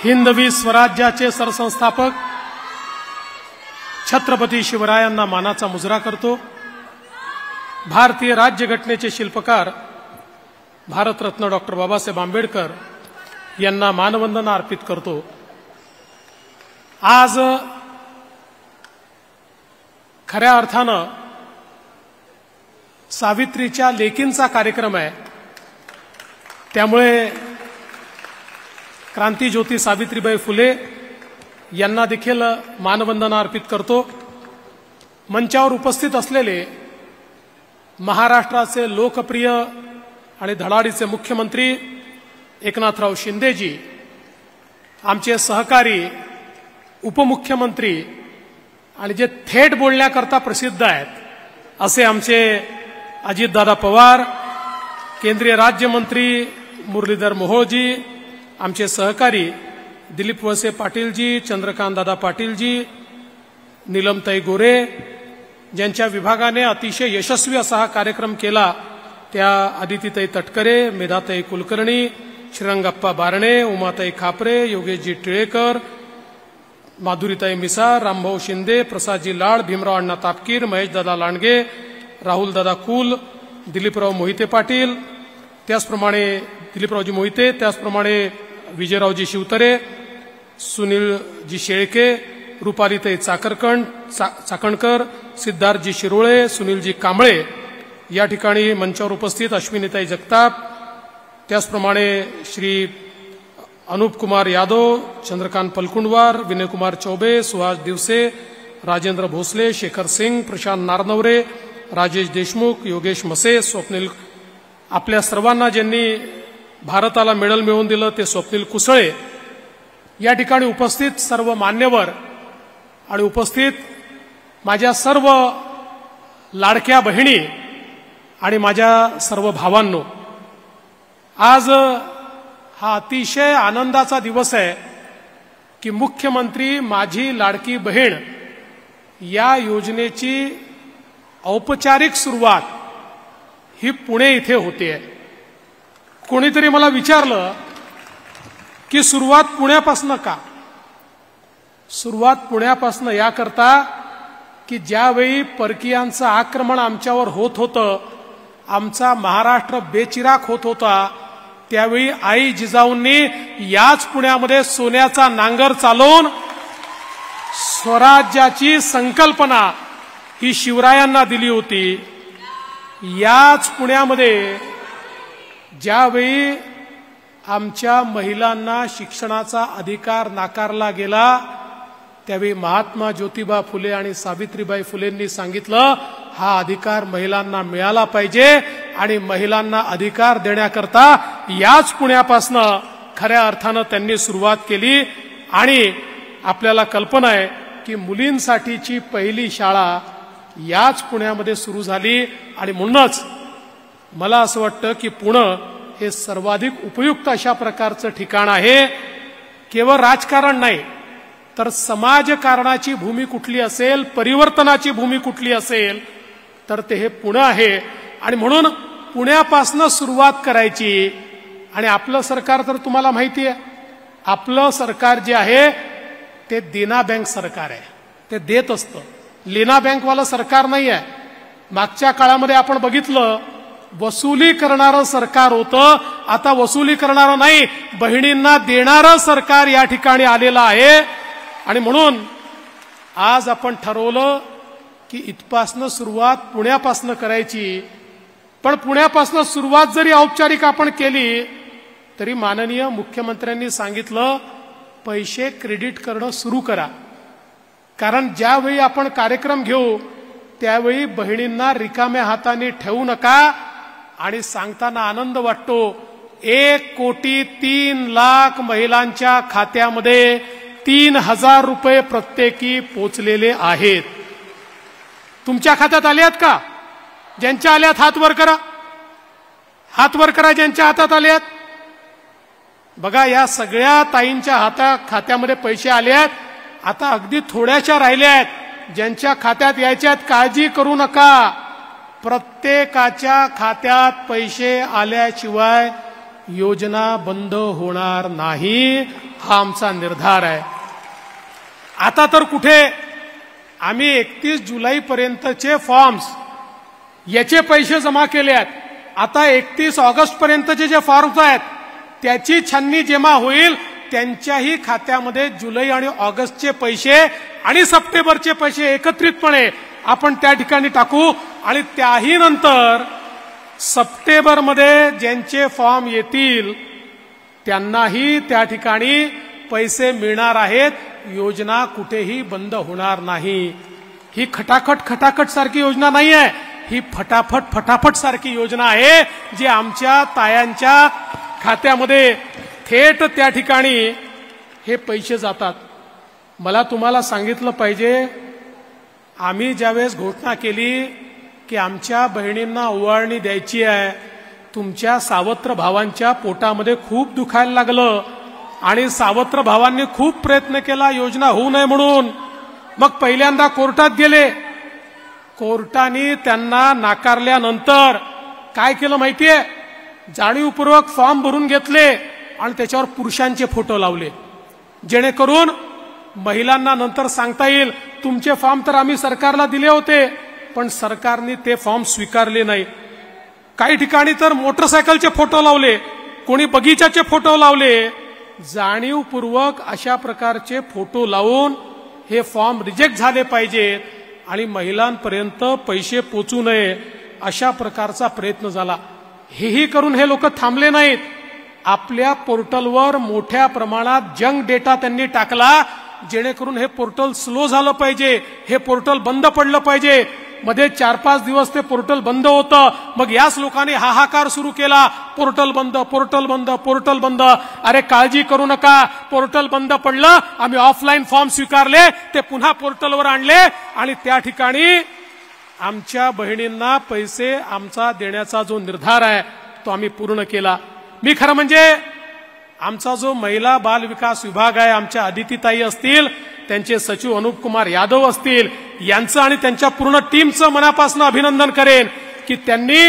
हिंदवी स्वराज्याचे सरसंस्थापक छत्रपती शिवरायांना मानाचा मुजरा करतो। भारतीय राज्यघटनेचे शिल्पकार भारतरत्न डॉक्टर बाबासाहेब आंबेडकर यांना मानवंदना अर्पित करतो। आज खऱ्या अर्थानं सावित्रीच्या लेकींचा कार्यक्रम आहे, त्यामुळे क्रांतीज्योती सावित्रीबाई फुले यांना देखील मानवंदना अर्पित करतो। मंचावर उपस्थित असलेले महाराष्ट्राचे लोकप्रिय आणि धडाडीचे मुख्यमंत्री एकनाथराव शिंदेजी, आमचे सहकारी उपमुख्यमंत्री आणि जे थेट बोलण्याकरता प्रसिद्ध आहेत असे आमचे अजितदादा पवार, केंद्रीय राज्यमंत्री मुरलीधर मोहोळजी, आमचे सहकारी दिलीप वळसे पाटीलजी, चंद्रकांतदादा पाटीलजी, नीलमताई गोरे, ज्यांच्या विभागाने अतिशय यशस्वी असा हा कार्यक्रम केला, त्या आदितीताई तटकरे, मेधाताई कुलकर्णी, श्रीरंगप्पा बारणे, उमाताई खापरे, योगेशजी टिळेकर, माधुरीताई मिसाळ, रामभाऊ शिंदे, प्रसादजी लाड, भीमराव अण्णा तापकीर, महेशदादा लांडगे, राहुलदादा कुल, दिलीपराव मोहिते पाटील, त्याचप्रमाणे दिलीपरावजी मोहिते, त्याचप्रमाणे विजयरावजी शिवतरे, सुनीलजी शेळके, रुपालीताई चाकणकर, सिद्धार्थजी शिरोळे, सुनीलजी कांबळे, या ठिकाणी मंचावर उपस्थित अश्विनीताई जगताप, त्याचप्रमाणे श्री अनुप कुमार यादव, चंद्रकांत पलकुंडवार, विनयकुमार चौबे, सुहास दिवसे, राजेंद्र भोसले, शेखर सिंग, प्रशांत नारनवरे, राजेश देशमुख, योगेश मसे, स्वप्नील, आपल्या सर्वांना ज्यांनी भारताला मेडल मिळवून दिलं ते स्वप्नील कुसळे, या ठिकाणी उपस्थित सर्व मान्यवर आणि उपस्थित माझ्या सर्व लाडक्या बहिणी आणि माझ्या सर्व भावांनो, आज हा अतिशय आनंदाचा दिवस आहे की मुख्यमंत्री माझी लाडकी बहीण या योजनेची औपचारिक सुरुवात ही पुणे इथे होते। कोणीतरी मला विचारलं की सुरुवात पुण्यापासून का? सुरुवात पुण्यापासून याकरता की ज्यावेळी परकीयांचं आक्रमण आमच्यावर होत होतं, आमचा महाराष्ट्र बेचिराख होत होता, त्यावेळी आई जिजाऊंनी याच पुण्यामध्ये सोन्याचा नांगर चालवून स्वराज्याची संकल्पना ही शिवरायांना दिली होती। याच पुण्यामध्ये ज्यावेळी आमच्या महिलांना शिक्षणाचा अधिकार नाकारला गेला, त्यावेळी महात्मा ज्योतिबा फुले आणि सावित्रीबाई फुलेंनी सांगितलं हा अधिकार महिलांना मिळाला पाहिजे आणि महिलांना अधिकार देण्याकरता याच पुण्यापासनं खऱ्या अर्थानं त्यांनी सुरुवात केली। आणि आपल्याला कल्पना आहे की मुलींसाठीची पहिली शाळा याच पुण्यामध्ये सुरू झाली आणि म्हणूनच मला असं वाटतं की पुणे हे सर्वाधिक उपयुक्त अशा प्रकारचं ठिकाण आहे। केवळ राजकारण नाही तर समाजकारणाची भूमी कुठली असेल, परिवर्तनाची भूमी कुठली असेल तर ते हे पुणे आहे। आणि म्हणून पुण्यापासून सुरुवात करायची। आणि आपलं सरकार तर तुम्हाला माहिती आहे, आपलं सरकार जे आहे ते देना बँक सरकार आहे, ते देत असतं, लेना बँकवालं सरकार नाही आहे। मागच्या काळामध्ये आपण बघितलं वसुली करणारं सरकार होतं, आता वसुली करणारं नाही, बहिणींना देणारं सरकार या ठिकाणी आलेलं आहे। आणि म्हणून आज आपण ठरवलं की इथपासनं सुरुवात पुण्यापासनं करायची। पण पुण्यापासनं सुरुवात जरी औपचारिक आपण केली तरी माननीय मुख्यमंत्र्यांनी सांगितलं पैसे क्रेडिट करणं सुरू करा, कारण ज्यावेळी आपण कार्यक्रम घेऊ त्यावेळी बहिणींना रिकाम्या हाताने ठेवू नका। आणि सांगताना आनंद वाटतो 1,03,00,000 महिलांच्या खात्यामध्ये 3,000 रुपये प्रत्येकी पोचलेले आहेत। तुमच्या खात्यात आले आहेत का? ज्यांच्या आल्यात हात वर करा, हात वर करा ज्यांच्या हातात आले आहेत। बघा या सगळ्या ताईंच्या खात्यामध्ये पैसे आले आहेत, आता अगदी थोड्याशा राहिल्या आहेत, ज्यांच्या खात्यात यायच्यात काळजी करू नका, प्रत्येकाच्या खात्यात पैसे आल्याशिवाय योजना बंद होणार नाही, हा आमचा निर्धार आहे. आता तर कुठे आम्ही 31 जुलैपर्यंतचे फॉर्म्स याचे पैसे जमा केले आहेत. आता 31 ऑगस्ट पर्यंतचे जे फॉर्म्स आहेत त्याची छाननी जेव्हा होईल त्यांच्याही खात्यामध्ये जुलै आणि ऑगस्टचे पैसे आणि सप्टेंबरचे पैसे एकत्रितपणे आपण त्या ठिकाणी टाकू. आणि त्याही नंतर सप्टेंबरमध्ये ज्यांचे फॉर्म येतील त्यांनाही त्या ठिकाणी पैसे मिळणार आहेत. योजना कुठेही बंद होणार नाही. ही खटाखट सारखी योजना नाही आहे, ही फटाफट सारखी योजना आहे जी आमच्या तायांच्या खात्यामध्ये थेट त्या ठिकाणी हे पैसे जातात. मला तुम्हाला सांगितलं पाहिजे, आम्ही ज्यावेळेस घोषणा केली की आमच्या बहिणींना ओवाळणी द्यायची आहे, तुमच्या सावत्र भावांच्या पोटामध्ये खूप दुखायला लागलं आणि सावत्र भावांनी खूप प्रयत्न केला योजना होऊ नये म्हणून. मग पहिल्यांदा कोर्टात गेले, कोर्टाने त्यांना नाकारल्यानंतर काय केलं माहितीये, जाणीवपूर्वक फॉर्म भरून घेतले आणि त्याच्यावर पुरुषांचे फोटो लावले, जेणेकरून महिलांना नंतर सांगता येईल तुमचे फॉर्म तर आम्ही सरकारला दिले होते पण सरकारने ते फॉर्म स्वीकारले नाही. काही ठिकाणी तर मोटरसायकलचे फोटो लावले, कोणी बगीचाचे फोटो लावले. जाणीवपूर्वक अशा प्रकारचे फोटो लावून हे फॉर्म रिजेक्ट झाले पाहिजेत आणि महिलांपर्यंत पैसे पोचू नये अशा प्रकारचा प्रयत्न झाला. हेही करून हे लोक थांबले नाहीत. आपल्या पोर्टलवर मोठ्या प्रमाणात जंक डेटा त्यांनी टाकला, जेणेकरून हे पोर्टल स्लो झालं पाहिजे, हे पोर्टल बंद पडलं पाहिजे. मध्ये 4-5 दिवस ते पोर्टल बंद होतं. मग याच लोकांनी हाहाकार सुरू केला, पोर्टल बंद, पोर्टल बंद, पोर्टल बंद. अरे काळजी करू नका, पोर्टल बंद पडलं, आम्ही ऑफलाईन फॉर्म स्वीकारले, ते पुन्हा पोर्टलवर आणले आणि त्या ठिकाणी आमच्या बहिणींना पैसे आमचा देण्याचा जो निर्धार आहे तो आम्ही पूर्ण केला. मी खरं म्हणजे आमचा जो महिला बाल विकास विभाग आहे, आमच्या अदितीताई असतील, त्यांचे सचिव अनुप कुमार यादव असतील, यांचं आणि त्यांच्या पूर्ण टीमचं मनापासून अभिनंदन करेन की त्यांनी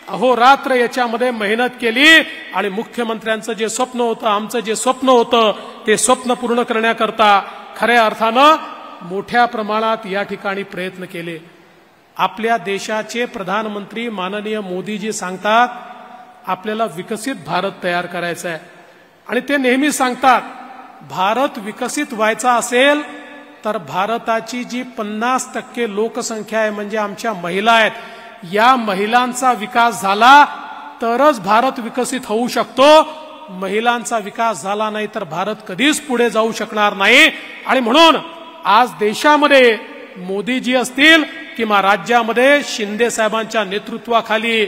अहोरात्र याच्यामध्ये मेहनत केली आणि मुख्यमंत्र्यांचं जे स्वप्न होतं, आमचं जे स्वप्न होतं, ते स्वप्न पूर्ण करण्याकरता खऱ्या अर्थानं मोठ्या प्रमाणात या ठिकाणी प्रयत्न केले. आपल्या देशाचे प्रधानमंत्री माननीय मोदीजी सांगतात आपल्याला विकसित भारत तयार करायचा आहे आणि ते नेहमी सांगतात भारत विकसित व्हायचा असेल तर भारताची जी 50% लोकसंख्या आहे म्हणजे आमच्या महिला आहेत, या महिलांचा विकास झाला तरच भारत विकसित होऊ शकतो. महिलांचा विकास झाला नाही तर भारत कधीच पुढे जाऊ शकणार नाही. आणि म्हणून आज देशामध्ये मोदीजी असतील किंवा राज्यामध्ये शिंदे साहेबांच्या नेतृत्वाखाली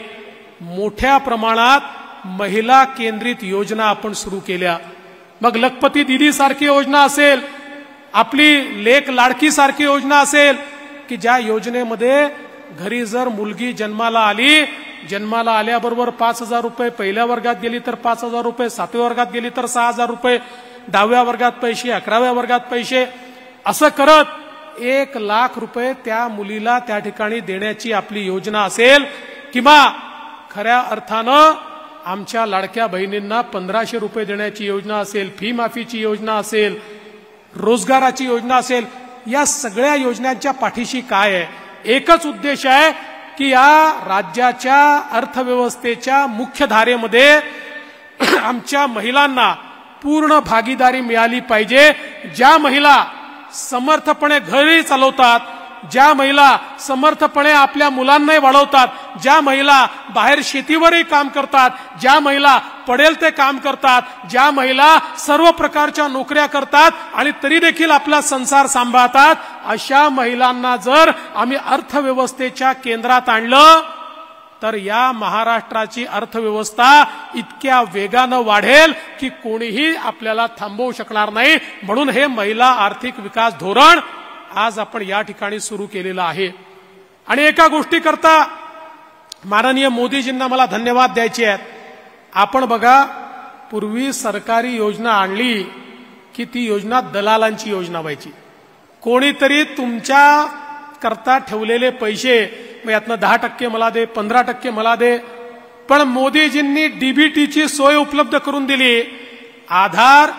मोठ्या प्रमाणात महिला केंद्रित योजना आपण सुरू केल्या. मग लखपती दिदी सारखी योजना असेल, आपली लेक लाडकी सारखी योजना असेल की ज्या योजनेमध्ये घरी जर मुलगी जन्माला आली, जन्माला आल्याबरोबर 5,000 रुपये, पहिल्या वर्गात गेली तर 5,000 रुपये, 7व्या वर्गात गेली तर 6,000 रुपये, 10व्या वर्गात पैसे, 11व्या वर्गात पैसे, असं करत 1,00,000 रुपये त्या मुलीला त्या ठिकाणी देण्याची आपली योजना असेल. किंवा खऱ्या अर्थानं आमच्या लाडक्या बहिणींना 1,500 रुपये देण्याची योजना असेल, फी माफीची योजना असेल, रोजगाराची योजना असेल. या सगळ्या योजनांच्या पाठीशी काय आहे? एकच उद्देश आहे की या राज्याच्या अर्थव्यवस्थेच्या मुख्य धारेमध्ये आमच्या महिलांना पूर्ण भागीदारी मिळाली पाहिजे. ज्या महिला समर्थपणे घरी चालवतात, ज्या महिला समर्थपणे आपल्या मुलांनाही वाढवतात, ज्या महिला बाहेर शेतीवरही काम करतात, ज्या महिला पडेल ते काम करतात, ज्या महिला सर्व प्रकारच्या नोकऱ्या करतात आणि तरी देखील आपला संसार सांभाळतात, अशा महिलांना जर आम्ही अर्थव्यवस्थेच्या केंद्रात आणलं तर या महाराष्ट्राची अर्थव्यवस्था इतक्या वेगानं वाढेल की कोणीही आपल्याला थांबवू शकणार नाही. म्हणून हे महिला आर्थिक विकास धोरण आज आपण या ठिकाणी सुरू केलेलं आहे. आणि एका गोष्टीकरता माननीय मोदीजींना मला धन्यवाद द्यायचे आहेत. आपण बघा, पूर्वी सरकारी योजना आणली की ती योजना दलालांची योजना व्हायची. कोणीतरी तुमच्या करता ठेवलेले पैसे, मग यातनं 10% मला दे, 15% मला दे, पण मोदीजींनी डीबीटीची सोय उपलब्ध करून दिली. आधार,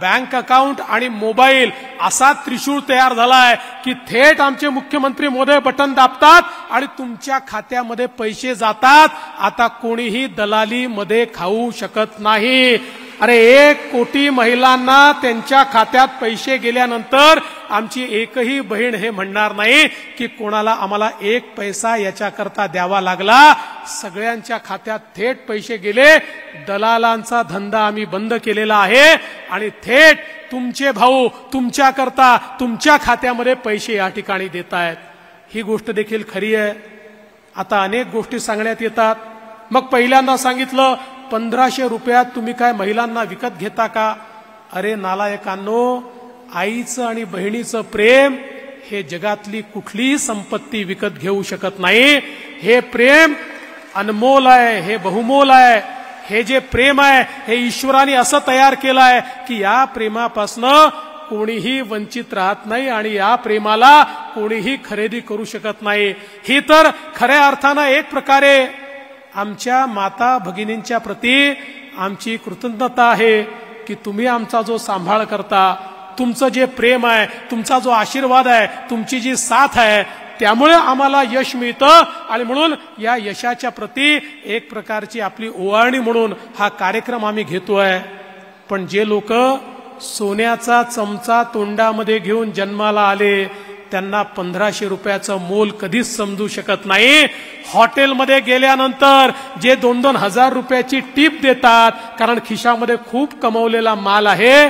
बँक अकाउंट आणि मोबाईल असा त्रिशूळ तयार झालाय की थेट आमचे मुख्यमंत्री महोदय बटन दाबतात आणि तुमच्या खात्यामध्ये पैसे जातात. आता कोणीही दलाली मध्ये खाऊ शकत नाही. अरे 1 कोटी महिलांना त्यांच्या खात्यात पैसे गेल्यानंतर आमची एकही बहीण हे म्हणणार नाही की कोणाला आम्हाला 1 पैसा याच्याकरता द्यावा लागला. सगळ्यांच्या खात्यात थेट पैसे गेले. दलालांचा धंदा आम्ही बंद केलेला आहे आणि थेट तुमचे भाऊ तुमच्याकरता तुमच्या खात्यामध्ये पैसे या ठिकाणी देत आहेत. ही गोष्ट देखील खरी आहे. आता अनेक गोष्टी सांगण्यात येतात. मग पहिल्यांदा सांगितलं 1500 रुपयात तुम्ही काय महिलांना विकत घेता का? अरे नालायकांनो, आईचं आणि बहिणीचं प्रेम हे जगातली कुठलीही संपत्ती विकत घेऊ शकत नाही. हे प्रेम अनमोल आहे, हे बहुमोल आहे. हे जे प्रेम आहे हे ईश्वराने असं तयार केलं आहे की या प्रेमापासनं कोणीही वंचित राहत नाही आणि या प्रेमाला कोणीही खरेदी करू शकत नाही. ही तर खऱ्या अर्थानं एक प्रकारे आमच्या माता भगिनींच्या प्रती आमची कृतज्ञता आहे की तुम्ही आमचा जो सांभाळ करता, तुमचं जे प्रेम आहे, तुमचा जो आशीर्वाद आहे, तुमची जी साथ आहे, त्यामुळे आम्हाला यश मिळतं. आणि म्हणून या यशाच्या प्रती एक प्रकारची आपली ओवाळणी म्हणून हा कार्यक्रम आम्ही घेतोय. पण जे लोक सोन्याचा चमचा तोंडामध्ये घेऊन जन्माला आले त्यांना 1500 रुपयाचं मोल कधीच समजू शकत नाही. हॉटेलमध्ये गेल्यानंतर जे 2-2 हजार रुपयाची टीप देतात कारण खिशामध्ये खूप कमवलेला माल आहे,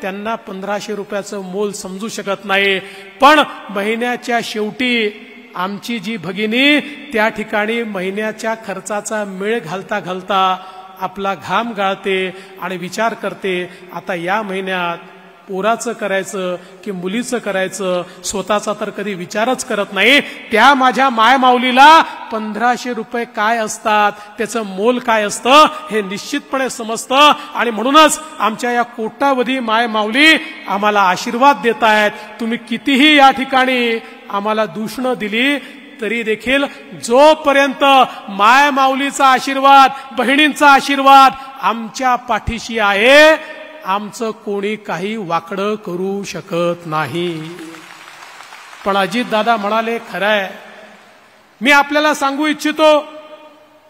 त्यांना 1500 रुपयाचं मोल समजू शकत नाही. पण महिन्याच्या शेवटी आमची जी भगिनी त्या ठिकाणी महिन्याच्या खर्चाचा मेळ घालता घालता आपला घाम गाळते आणि विचार करते आता या महिन्यात पोराचं करायचं की मुलीचं करायचं, स्वतःचा तर कधी विचारच करत नाही. त्या माझ्या मायमाऊलीला 1500 रुपये काय असतात, त्याचं मोल काय असतं हे निश्चितपणे समजतं. आणि म्हणूनच आमच्या या कोट्यावधी मायमाऊली आम्हाला आशीर्वाद देत आहेत. तुम्ही कितीही या ठिकाणी आम्हाला दूषणं दिली तरी देखील जोपर्यंत मायमाऊलीचा आशीर्वाद, बहिणींचा आशीर्वाद आमच्या पाठीशी आहे, आमचं कोणी काही वाकडं करू शकत नाही. पण अजितदादा म्हणाले खरं आहे. मी आपल्याला सांगू इच्छितो,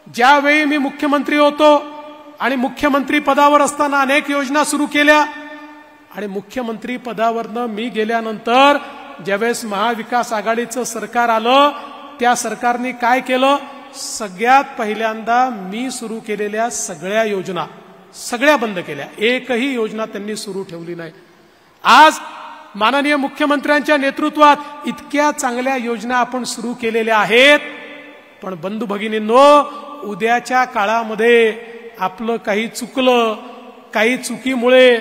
ज्यावेळी मी मुख्यमंत्री होतो आणि मुख्यमंत्री पदावर असताना अनेक योजना सुरू केल्या आणि मुख्यमंत्री पदावरनं मी गेल्यानंतर ज्यावेळेस महाविकास आघाडीचं सरकार आलं त्या सरकारने काय केलं, सगळ्यात पहिल्यांदा मी सुरू केलेल्या सगळ्या योजना सगळ्या बंद केल्या. एकही योजना त्यांनी सुरू ठेवली नाही. आज माननीय मुख्यमंत्र्यांच्या नेतृत्वात इतक्या चांगल्या योजना आपण सुरू केलेल्या आहेत. पण बंधू भगिनींनो, उद्याच्या काळामध्ये आपलं काही चुकलं, काही चुकीमुळे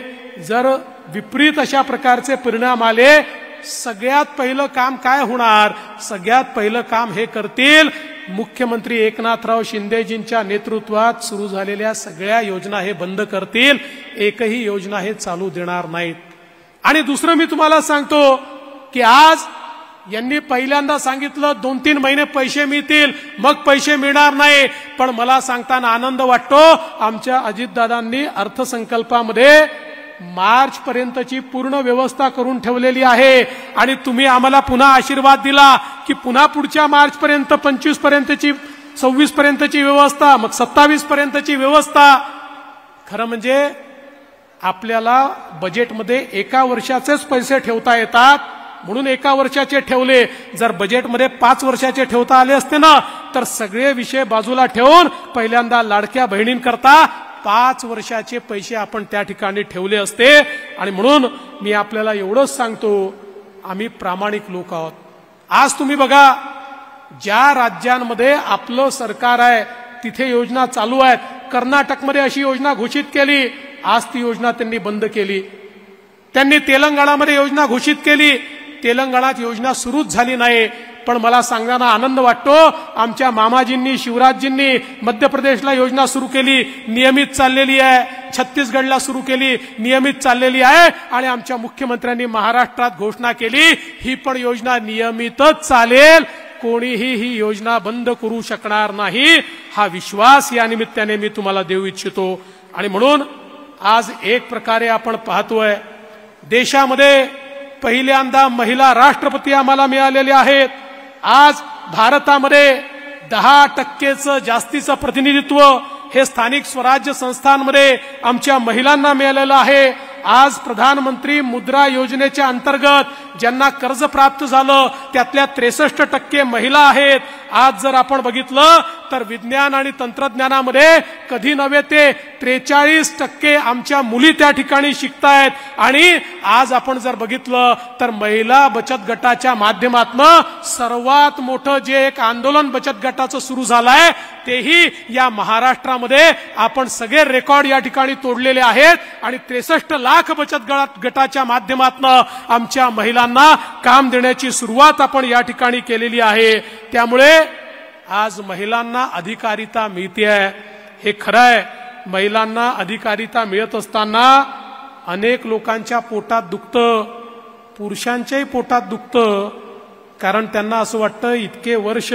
जर विपरीत अशा प्रकारचे परिणाम आले, सगळ्यात पहिलं काम काय होणार? सगळ्यात पहिलं काम हे करतील मुख्यमंत्री एकनाथराव शिंदेजींच्या नेतृत्वात सुरू झालेल्या सगळ्या योजना हे बंद करतील. एकही योजना हे चालू देणार नाहीत. आणि दुसरं मी तुम्हाला सांगतो की आज यांनी पहिल्यांदा सांगितलं 2-3 महिने पैसे मिळतील, मग पैसे मिळणार नाही. पण मला सांगताना आनंद वाटतो, आमच्या अजितदादांनी अर्थसंकल्पामध्ये मार्च पर्यंतची पूर्ण व्यवस्था करून ठेवलेली आहे. आणि तुम्ही आम्हाला पुन्हा आशीर्वाद दिला की पुन्हा पुढच्या मार्च पर्यंत 25 पर्यंतची 26 पर्यंतची व्यवस्था, मग 27 पर्यंतची व्यवस्था. खरं म्हणजे आपल्याला बजेटमध्ये एका वर्षाचेच पैसे ठेवता येतात म्हणून एका वर्षाचे ठेवले. जर बजेटमध्ये 5 वर्षाचे ठेवता आले असते ना तर सगळे विषय बाजूला ठेवून पहिल्यांदा लाडक्या बहिणींकरता 5 वर्षाचे पैसे आपण त्या ठिकाणी ठेवले असते. आणि म्हणून मी आपल्याला एवढंच सांगतो, आम्ही प्रामाणिक लोक आहोत. आज तुम्ही बघा, ज्या राज्यांमध्ये आपलं सरकार आहे तिथे योजना चालू आहेत. कर्नाटकमध्ये अशी योजना घोषित केली, आज ती योजना त्यांनी बंद केली. त्यांनी तेलंगणामध्ये योजना घोषित केली, तेलंगणात योजना सुरूच झाली नाही. पण मला सांगताना आनंद वाटतो, आमच्या मामाजींनी, शिवराजजींनी मध्य प्रदेशला योजना सुरू केली, नियमित चाललेली आहे. छत्तीसगडला सुरू केली, नियमित चाललेली आहे. आणि आमच्या मुख्यमंत्र्यांनी महाराष्ट्रात घोषणा केली, ही पण योजना नियमितच चालेल. कोणीही ही योजना बंद करू शकणार नाही, हा विश्वास या निमित्ताने मी तुम्हाला देऊ इच्छितो. आणि म्हणून आज एक प्रकारे आपण पाहतोय देशामध्ये पहिल्यांदा महिला राष्ट्रपती आम्हाला मिळालेले आहेत. आज भारतामध्ये 10% जास्तीचं प्रतिनिधित्व हे स्थानिक स्वराज्य संस्थांमध्ये आमच्या महिलांना मिळालेलं आहे. आज प्रधानमंत्री मुद्रा योजनेच्या अंतर्गत ज्यांना कर्ज प्राप्त झालं त्यातल्या 63% महिला आहेत. आज जर आपण बघितलं तर विज्ञान आणि तंत्रज्ञानामध्ये कधी नव्हे ते 43% आमच्या मुली त्या ठिकाणी शिकतायत. आणि आज आपण जर बघितलं तर महिला बचत गटाच्या माध्यमातून सर्वात मोठं जे एक आंदोलन बचत गटाचं सुरू झालंय तेही या महाराष्ट्रामध्ये आपण सगळे रेकॉर्ड या ठिकाणी तोडलेले आहेत. आणि 63 लाख बचत गटाच्या माध्यमातून आमच्या महिलांना काम देण्याची सुरुवात आपण या ठिकाणी केलेली आहे. त्यामुळे आज महिलांना अधिकारिता मिळते हे खरं आहे. महिलांना अधिकारिता मिळत असताना अनेक लोकांच्या पोटात दुखतं, पुरुषांच्याही पोटात दुखतं. कारण त्यांना असं वाटतं इतके वर्ष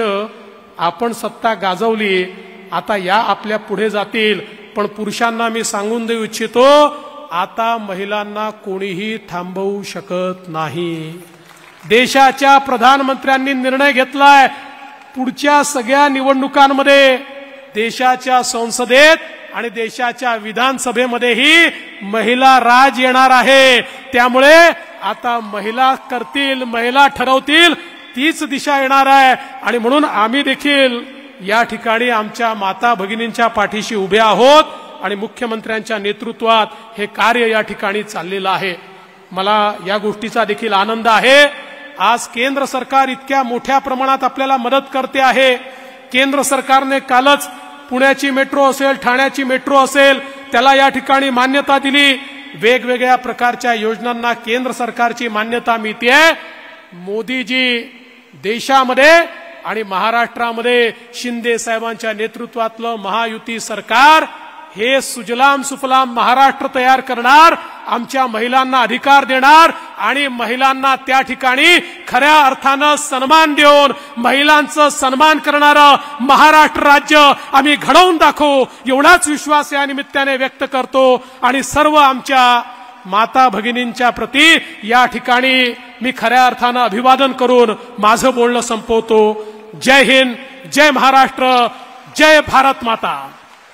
आपण सत्ता गाजवली, आता या आपल्या पुढे जातील. पण पुरुषांना मी सांगून देऊ इच्छितो, आता महिलांना कोणीही थांबवू शकत नाही. देशाच्या प्रधानमंत्र्यांनी निर्णय घेतलाय पुढच्या सगळ्या निवडणुकांमध्ये देशाच्या संसदेत आणि देशाच्या विधानसभेमध्येही महिला राज येणार आहे. त्यामुळे आता महिला करतील, महिला ठरवतील, तीच दिशा येणार आहे. आणि म्हणून आम्ही देखील या ठिकाणी आमच्या माता भगिनींच्या पाठीशी उभे आहोत आणि मुख्यमंत्र्यांच्या नेतृत्वात हे कार्य या ठिकाणी चाललेलं आहे. मला या गोष्टीचा देखील आनंद आहे. आज केंद्र सरकार इतक्या मोठ्या प्रमाणात आपल्याला मदत करते आहे. केंद्र सरकारने कालच पुण्याची मेट्रो असेल, ठाण्याची मेट्रो असेल, त्याला या ठिकाणी मान्यता दिली. वेगवेगळ्या प्रकारच्या योजनांना केंद्र सरकारची मान्यता मिळते. मोदीजी देशामध्ये आणि महाराष्ट्रामध्ये शिंदे साहेबांच्या नेतृत्वातलं महायुती सरकार हे सुजलाम सुफलाम महाराष्ट्र तयार करणार, आमच्या महिलांना अधिकार देणार आणि महिलांना त्या ठिकाणी खऱ्या अर्थानं सन्मान देऊन महिलांचं सन्मान करणारं महाराष्ट्र राज्य आम्ही घडवून दाखवू, एवढाच विश्वास या निमित्ताने व्यक्त करतो. आणि सर्व आमच्या माता भगिनींच्या प्रती या ठिकाणी मी खऱ्या अर्थानं अभिवादन करून माझं बोलणं संपवतो. जय हिंद, जय महाराष्ट्र, जय भारत माता.